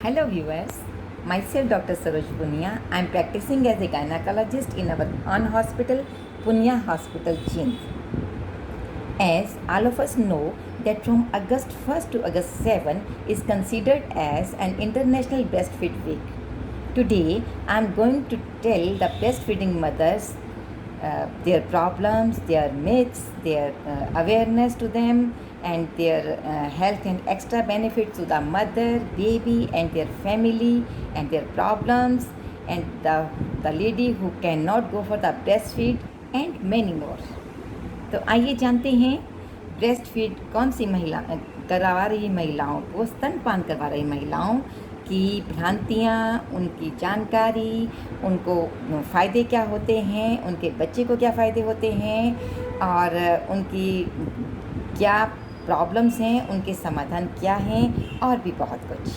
Hello viewers, myself Dr. Saroj Punia. I am practicing as a gynecologist in our own hospital, Punia Hospital, Jind. As all of us know that from August 1st to August 7 is considered as an International Breastfeed Week. Today I am going to tell the breastfeeding mothers their problems, their myths, their awareness to them, and their health and extra benefits to the mother, baby, and their family, and their problems, and the lady who cannot go for the breastfeed, and many more. तो आइए जानते हैं breast feed कौन सी महिला करवा रही महिलाओं को, स्तनपान करवा रही महिलाओं की भ्रांतियाँ, उनकी जानकारी, उनको फ़ायदे क्या होते हैं, उनके बच्चे को क्या फ़ायदे होते हैं और उनकी क्या प्रॉब्लम्स हैं, उनके समाधान क्या हैं और भी बहुत कुछ।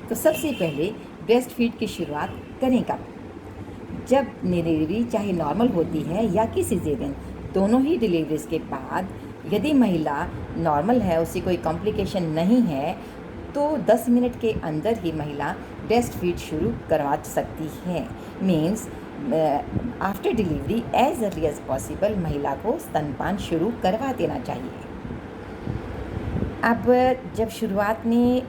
तो सबसे पहले ब्रेस्ट फीड की शुरुआत करें कब? जब डिलीवरी चाहे नॉर्मल होती है या कि सिजेरियन, दोनों ही डिलीवरीज के बाद यदि महिला नॉर्मल है, उसे कोई कॉम्प्लिकेशन नहीं है, तो 10 मिनट के अंदर ही महिला ब्रेस्ट फीड शुरू करवा सकती है। Means after delivery as early as possible महिला को स्तनपान शुरू करवा देना चाहिए। अब जब शुरुआत में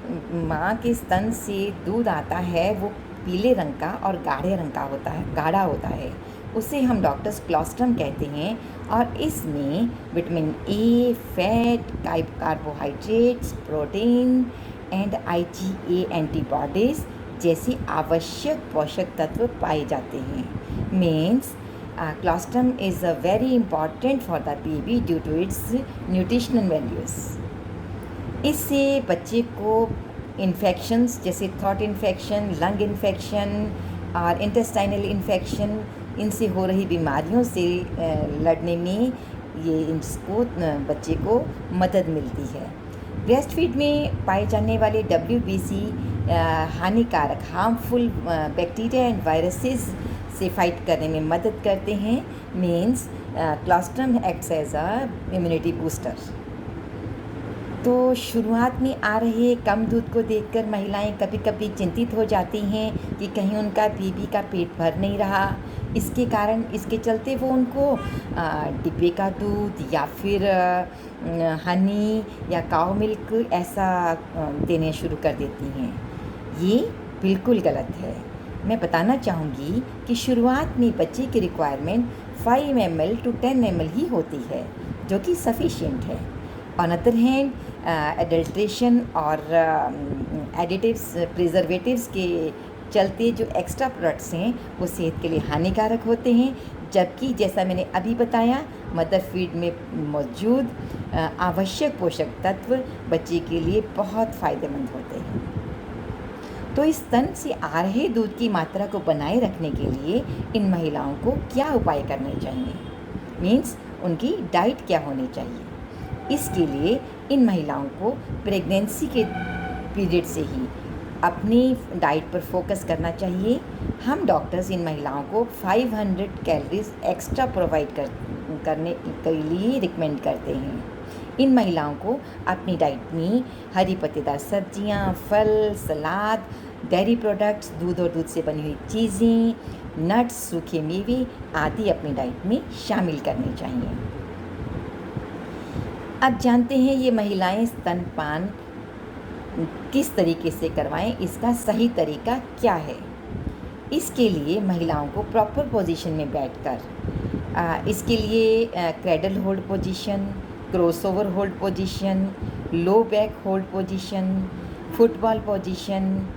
माँ के स्तन से दूध आता है, वो पीले रंग का और गाढ़े रंग का होता है, गाढ़ा होता है, उसे हम डॉक्टर्स क्लोस्ट्रम कहते हैं। और इसमें vitamin A, fat, carbohydrates, protein and IgA antibodies जैसे आवश्यक पोषक तत्व पाए जाते हैं। Means colostrum is a very important for the baby due to its nutritional values. इससे बच्चे को इन्फेक्शंस जैसे थ्रोट इन्फेक्शन, लंग इन्फेक्शन और इंटेस्टाइनल इन्फेक्शन, इनसे हो रही बीमारियों से लड़ने में ये इसको बच्चे को मदद मिलती है। ब्रेस्ट फीड में पाए जाने वाले WBC हानिकारक हार्मफुल बैक्टीरिया एंड वायरसेस से फाइट करने में मदद करते हैं। Means colostrum acts as a immunity booster. तो शुरुआत में आ रहे कम दूध को देखकर महिलाएं कभी कभी चिंतित हो जाती हैं कि कहीं उनका बेबी का पेट भर नहीं रहा। इसके चलते वो उनको डिब्बे का दूध या फिर हनी या काऊ मिल्क ऐसा देने शुरू कर देती हैं। ये बिल्कुल गलत है। मैं बताना चाहूँगी कि शुरुआत में बच्चे की रिक्वायरमेंट 5 ml to 10 ml ही होती है, जो कि सफिशिएंट है। ऑन अदर हैंड एडल्ट्रेशन और एडिटिव्स, प्रिजर्वेटिव्स के चलते जो एक्स्ट्रा प्रोडक्ट्स हैं वो सेहत के लिए हानिकारक होते हैं, जबकि जैसा मैंने अभी बताया मदर फीड में मौजूद आवश्यक पोषक तत्व बच्चे के लिए बहुत फ़ायदेमंद होते हैं। तो इस स्तन से आ रहे दूध की मात्रा को बनाए रखने के लिए इन महिलाओं को क्या उपाय करने चाहिए? मीन्स उनकी डाइट क्या होनी चाहिए? इसके लिए इन महिलाओं को प्रेगनेंसी के पीरियड से ही अपनी डाइट पर फोकस करना चाहिए। हम डॉक्टर्स इन महिलाओं को 500 कैलोरीज एक्स्ट्रा प्रोवाइड करने के लिए रिकमेंड करते हैं। इन महिलाओं को अपनी डाइट में हरी पत्तेदार सब्जियां, फल, सलाद, डेयरी प्रोडक्ट्स, दूध और दूध से बनी हुई चीज़ें, नट्स, सूखे मेवे आदि अपनी डाइट में शामिल करने चाहिए। अब जानते हैं ये महिलाएं स्तनपान किस तरीके से करवाएं, इसका सही तरीका क्या है। इसके लिए महिलाओं को प्रॉपर पोजीशन में बैठकर इसके लिए cradle hold position, crossover hold position, low back hold position, football position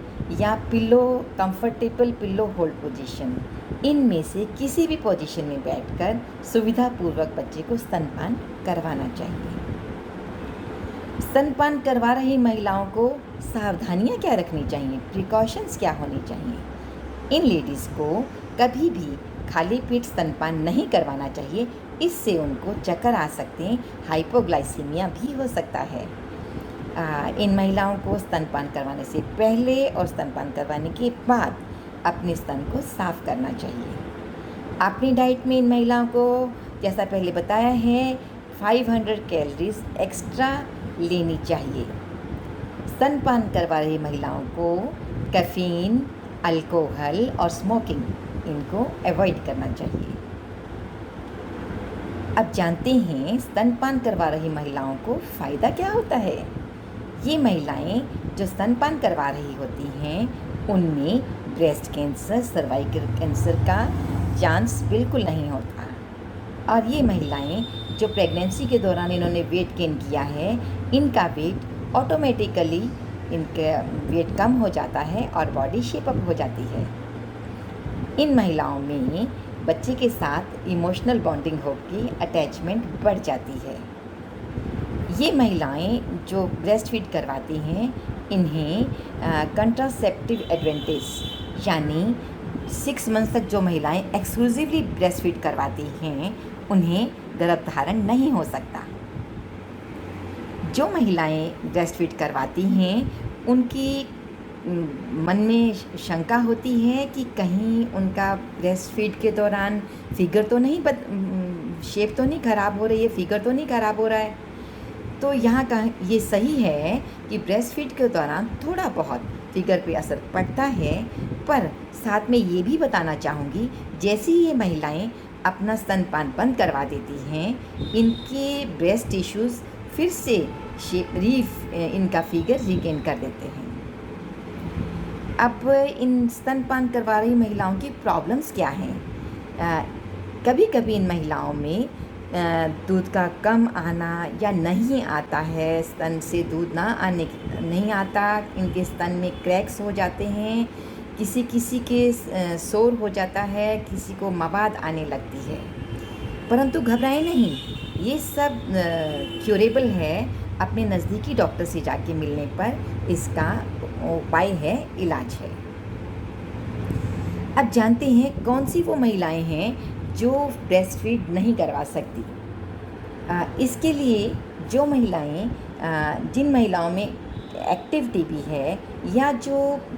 या कंफर्टेबल पिल्लो होल्ड पोजीशन, इनमें से किसी भी पोजीशन में बैठकर सुविधापूर्वक बच्चे को स्तनपान करवाना चाहिए। स्तनपान करवा रही महिलाओं को सावधानियां क्या रखनी चाहिए, प्रिकॉशंस क्या होनी चाहिए? इन लेडीज़ को कभी भी खाली पेट स्तनपान नहीं करवाना चाहिए। इससे उनको चक्कर आ सकते हैं, हाइपोग्लाइसीमिया भी हो सकता है। इन महिलाओं को स्तनपान करवाने से पहले और स्तनपान करवाने के बाद अपने स्तन को साफ़ करना चाहिए। अपनी डाइट में इन महिलाओं को जैसा पहले बताया है 500 कैलोरीज एक्स्ट्रा लेनी चाहिए। स्तनपान करवा रही महिलाओं को कैफ़ीन, अल्कोहल और स्मोकिंग इनको अवॉइड करना चाहिए। अब जानते हैं स्तनपान करवा रही महिलाओं को फ़ायदा क्या होता है। ये महिलाएं जो स्तनपान करवा रही होती हैं उनमें ब्रेस्ट कैंसर, सर्वाइकल कैंसर का चांस बिल्कुल नहीं होता। और ये महिलाएं जो प्रेगनेंसी के दौरान इन्होंने वेट गेन किया है, इनका वेट ऑटोमेटिकली इनका वेट कम हो जाता है और बॉडी शेप अप हो जाती है। इन महिलाओं में बच्चे के साथ इमोशनल बॉन्डिंग होकर अटैचमेंट बढ़ जाती है। ये महिलाएं जो ब्रेस्ट फीड करवाती हैं इन्हें कंट्रासेप्टिव एडवांटेज यानी 6 मंथ्स तक जो महिलाएं एक्सक्लूसिवली ब्रेस्ट फीड करवाती हैं उन्हें गर्भधारण नहीं हो सकता। जो महिलाएं ब्रेस्ट फीड करवाती हैं उनकी मन में शंका होती है कि कहीं उनका ब्रेस्ट फीड के दौरान फिगर तो नहीं शेप तो नहीं ख़राब हो रही है, फिगर तो नहीं ख़राब हो रहा है। तो यहाँ का ये सही है कि ब्रेस्ट फीड के दौरान थोड़ा बहुत फिगर पे असर पड़ता है, पर साथ में ये भी बताना चाहूँगी जैसे ही ये महिलाएं अपना स्तनपान बंद करवा देती हैं इनके ब्रेस्ट टिश्यूज़ फिर से इनका फिगर रिगेन कर देते हैं। अब इन स्तनपान करवा रही महिलाओं की प्रॉब्लम्स क्या हैं? कभी कभी इन महिलाओं में दूध का कम आना या नहीं आता है, स्तन से दूध नहीं आता, इनके स्तन में क्रैक्स हो जाते हैं, किसी किसी के शोर हो जाता है, किसी को मवाद आने लगती है। परंतु घबराएं नहीं, ये सब क्यूरेबल है। अपने नज़दीकी डॉक्टर से जाके मिलने पर इसका उपाय है, इलाज है। अब जानते हैं कौन सी वो महिलाएं हैं जो ब्रेस्ट फीड नहीं करवा सकती। इसके लिए जो महिलाएं जिन महिलाओं में एक्टिव टीबी है या जो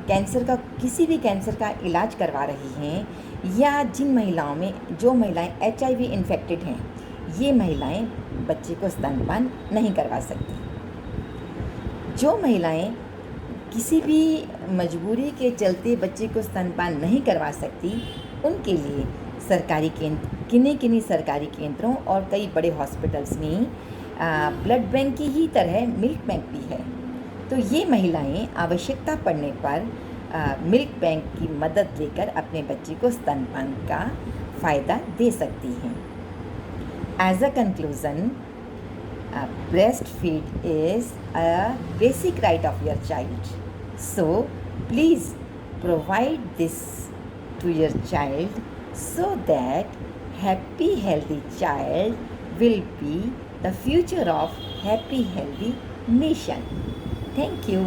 कैंसर का किसी भी कैंसर का इलाज करवा रही हैं या जिन महिलाओं में जो महिलाएं HIV इन्फेक्टेड हैं, ये महिलाएं बच्चे को स्तनपान नहीं करवा सकती। जो महिलाएं किसी भी मजबूरी के चलते बच्चे को स्तनपान नहीं करवा सकती उनके लिए सरकारी केंद्र किन्हीं सरकारी केंद्रों और कई बड़े हॉस्पिटल्स में ब्लड बैंक की ही तरह मिल्क बैंक भी है। तो ये महिलाएं आवश्यकता पड़ने पर मिल्क बैंक की मदद लेकर अपने बच्चे को स्तनपान का फ़ायदा दे सकती हैं। As a conclusion, breastfeed is a basic right of your child. So please provide this to your child so that happy healthy child will be the future of happy healthy nation. Thank you.